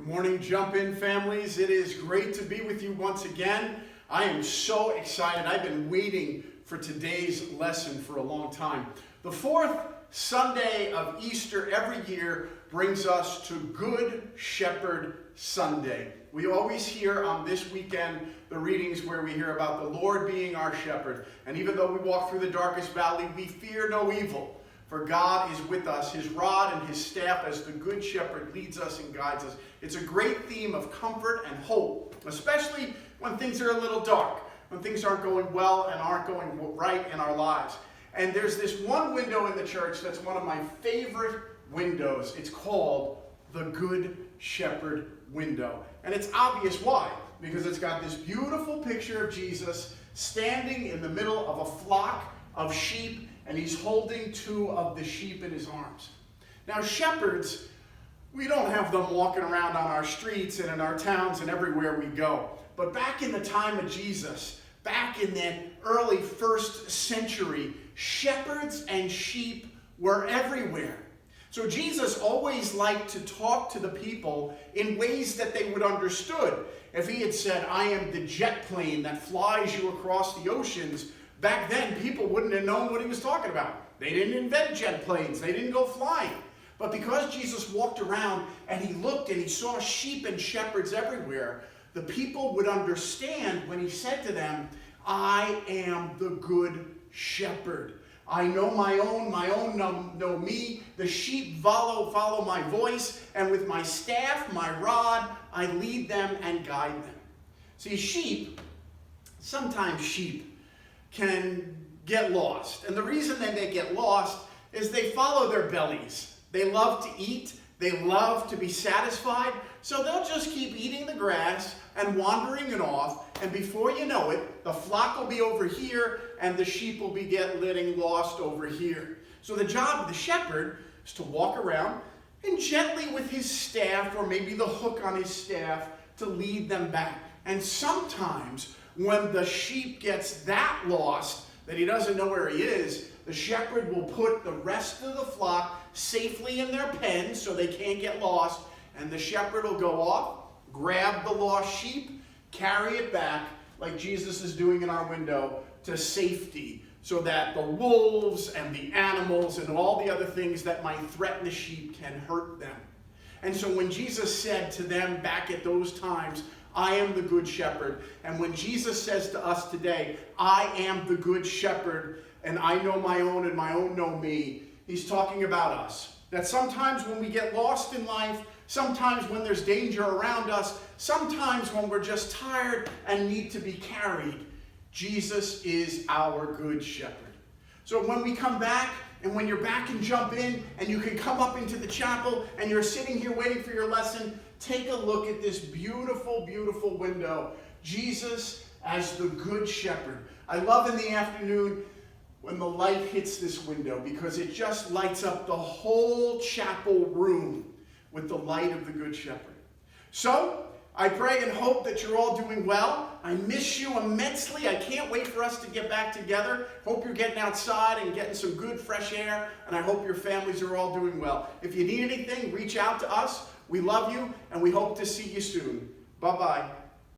Good morning, Jump In families. It is great to be with you once again. I am so excited. I've been waiting for today's lesson for a long time. The fourth Sunday of Easter every year brings us to Good Shepherd Sunday. We always hear on this weekend the readings where we hear about the Lord being our shepherd. And even though we walk through the darkest valley, we fear no evil. For God is with us, his rod and his staff as the good shepherd leads us and guides us. It's a great theme of comfort and hope, especially when things are a little dark, when things aren't going well and aren't going right in our lives. And there's this one window in the church that's one of my favorite windows. It's called the Good Shepherd window. And it's obvious why, because it's got this beautiful picture of Jesus standing in the middle of a flock of sheep, and he's holding two of the sheep in his arms. Now, shepherds, we don't have them walking around on our streets and in our towns and everywhere we go. But back in the time of Jesus, back in that early first century, shepherds and sheep were everywhere. So Jesus always liked to talk to the people in ways that they would understood. If he had said, "I am the jet plane that flies you across the oceans," back then, people wouldn't have known what he was talking about. They didn't invent jet planes. They didn't go flying. But because Jesus walked around and he looked and he saw sheep and shepherds everywhere, the people would understand when he said to them, "I am the good shepherd. I know my own know me. The sheep follow my voice, and with my staff, my rod, I lead them and guide them." See, sometimes sheep can get lost. And the reason that they get lost is they follow their bellies. They love to eat. They love to be satisfied. So they'll just keep eating the grass and wandering it off. And before you know it, the flock will be over here and the sheep will be getting lost over here. So the job of the shepherd is to walk around and gently with his staff, or maybe the hook on his staff, to lead them back. And sometimes when the sheep gets that lost that he doesn't know where he is, the shepherd will put the rest of the flock safely in their pen so they can't get lost, and the shepherd will go off, grab the lost sheep, carry it back like Jesus is doing in our window to safety, so that the wolves and the animals and all the other things that might threaten the sheep can hurt them. And so when Jesus said to them back at those times, "I am the good shepherd," and when Jesus says to us today, "I am the good shepherd, and I know my own and my own know me," he's talking about us. That sometimes when we get lost in life, sometimes when there's danger around us, sometimes when we're just tired and need to be carried, Jesus is our good shepherd. So when we come back, and when you're back and Jump In, and you can come up into the chapel, and you're sitting here waiting for your lesson, take a look at this beautiful, beautiful window. Jesus as the good shepherd. I love in the afternoon when the light hits this window, because it just lights up the whole chapel room with the light of the good shepherd. So, I pray and hope that you're all doing well. I miss you immensely. I can't wait for us to get back together. Hope you're getting outside and getting some good fresh air, and I hope your families are all doing well. If you need anything, reach out to us. We love you, and we hope to see you soon. Bye-bye.